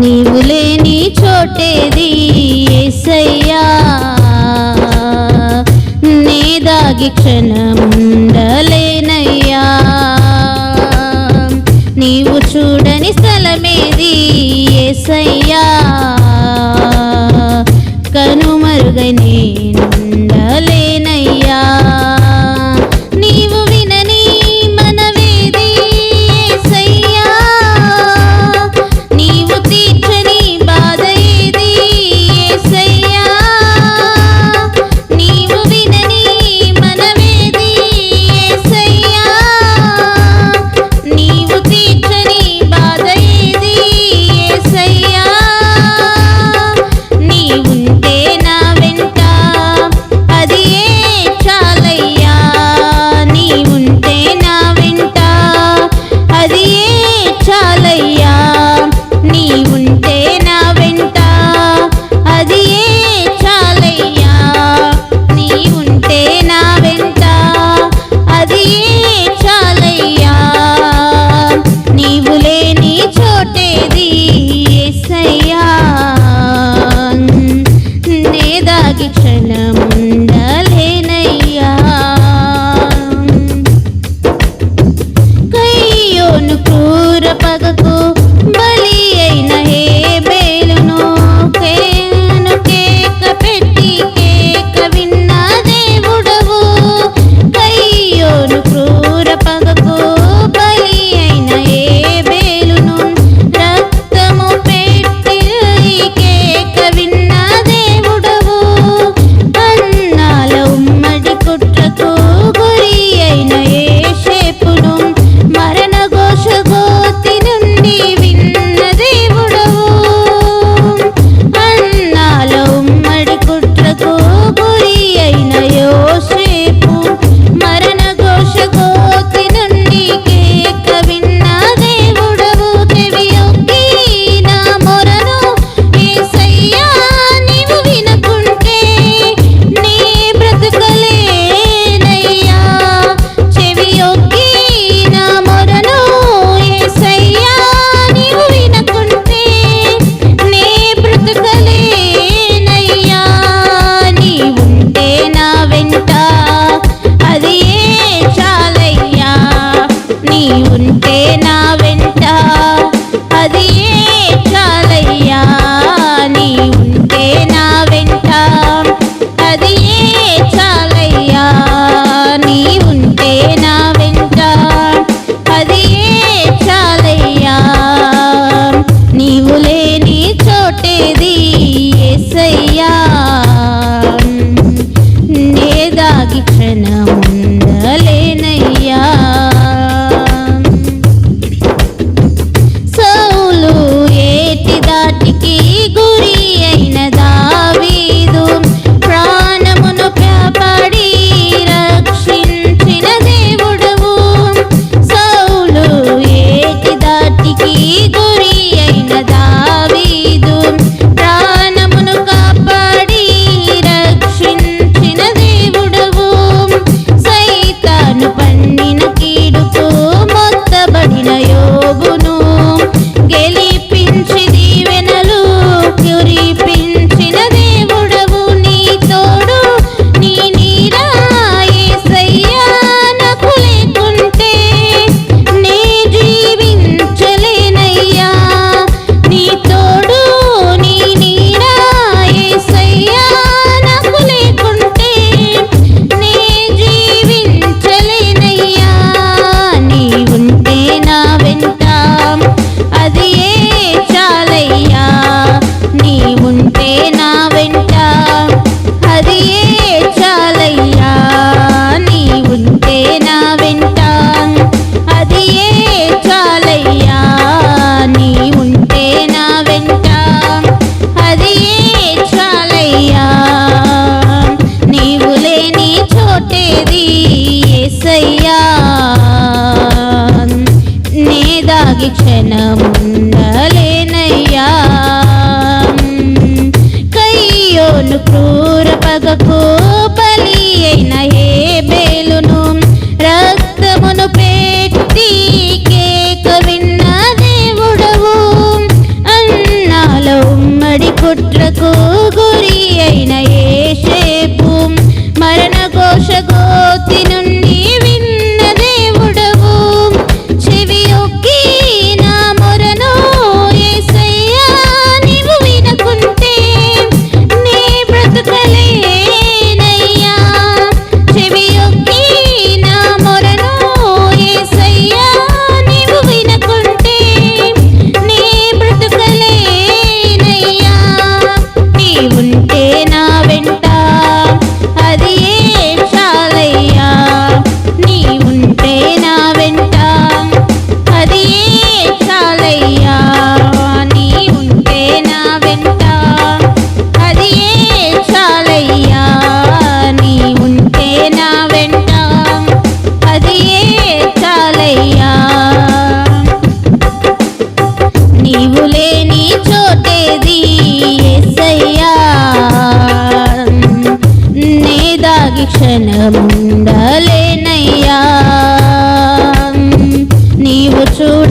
నీవు లేని చోటేది యేసయ్యా, నే దాగి క్షణముండలేనయ్యా. నీవు చూడని స్థలమేది యేసయ్యా, కనుమరుగై నేనుండలేనయ్యా. నీవు వినని మనవేది యేసయ్యా, నీవు తీర్చని బాధ ఏది యేసయ్యా. నీవు వినని మనవేది యేసయ్యా, నీవు తీర్చని బాధ ఏది యేసయ్యా. నీవుంటే నా వెంట అది ఏ చాలయ్యా, నీవుంటే నా వెంట అది ఏ చాలయ్యా. నీవుంటే నా వెంట అది ఏ చాలయ్యా, నీవుంటే నా వెంట అది ఏ చాలయ్యా. నీవు లేని చోటేది యేసయ్యా, నే దాగి క్షణముండలేనయ్యా. కయ్యోను క్రూర పగకు బలి అయిన హేబేలును కేక పెట్టి కేక విన్న దేవుడవు. కయ్యోను క్రూర పగకు బలి అయిన హేబేలును రక్తము పెట్టి కేక విన్న దేవుడవు. అన్నాల ఉమ్మడి కుట్రకు గురి అయిన యేషేపును మరణ ఘోష గోతి నుండి విన్న దేవుడవు. అన్నాల ఉమ్మడి కుట్రకు గురి అయిన యోసేపు మరణ ఘోష గోతి నుండి కేక విన్న దేవుడవు. చెవియొగ్గి నా మొరను యేసయ్యా నీవు వినకుంటే నే బ్రతుకలేనయ్యా. చెవియొగ్గి నా మొరను యేసయ్యా నీవు వినకుంటే నే బ్రతుకలేనయ్యా. నీవుంటే నా వెంట అది ఏ చాలయ్యా, నీవుంటే నా వెంట అది ఏ చాలయ్యా. నీవుంటే నా వెంట అది ఏ చాలయ్యా, నీవుంటే నా వెంట అది ఏ చాలయ్యా. నీవు లేని చోటేది యేసయ్యా, నే దాగి క్షణముండలేనయ్యా. సౌలు ఏటి దాటికి గురి అయిన దావీదు ప్రాణమును కాపాడి రక్షించిన దేవుడవు. సౌలు ఏటి దాటికి గురి అయిన దావీదు ప్రాణమును కాపాడి రక్షించిన దేవుడవు. సైతాను పన్నిన కీడుకు మొత్తబడిన యోబును గెలిపించి దీవెనలు కురిపించిన దేవుడవు. నీ తోడు నీ నీడా యేసయ్యా నాకు లేకుంటే నే జీవించలేనయ్యా. నీ తోడు నీ నీడా యేసయ్యా నాకు లేకుంటే నే జీవించలేనయ్యా. నీవుంటే నా వెంట అది ఏ చాలయ్యా, నీవుంటే నా వెంట అది ఏ చాలయ్యా. నీవుంటే నా వెంట అది ఏ చాలయ్యా, నీవుంటే నా వెంట అది ఏ చాలయ్యా. నీవు లేని చోటేది యేసయ్యా, నే దాగి క్షణముండ కుట్రకు గురి అయిన యేసేపు మరణ ఘోష గోతి నుండి విన్న దేవుడవు. చెవియొగ్గి నా మొరను యేసయ్యా నీవు వినకుంటే నే బ్రతుకలేనయ్యా. చెవియొగ్గి నా మొరను యేసయ్యా నీవు వినకుంటే నే బ్రతుకలేనయ్యా. నీవుంటే నా వెంట అది ఏ చాలయ్యా. నీవుంటే నా వెంట అది ఏ చాలయ్యా. నీవుంటే నా వెంట అది ఏ చాలయ్యా. నీవుంటే నా వెంట అది ఏ చాలయ్యా. నీవు లేని చోటేది యేసయ్యా. నే దాగి క్షణముండలేనయ్యా. నీవు చూడ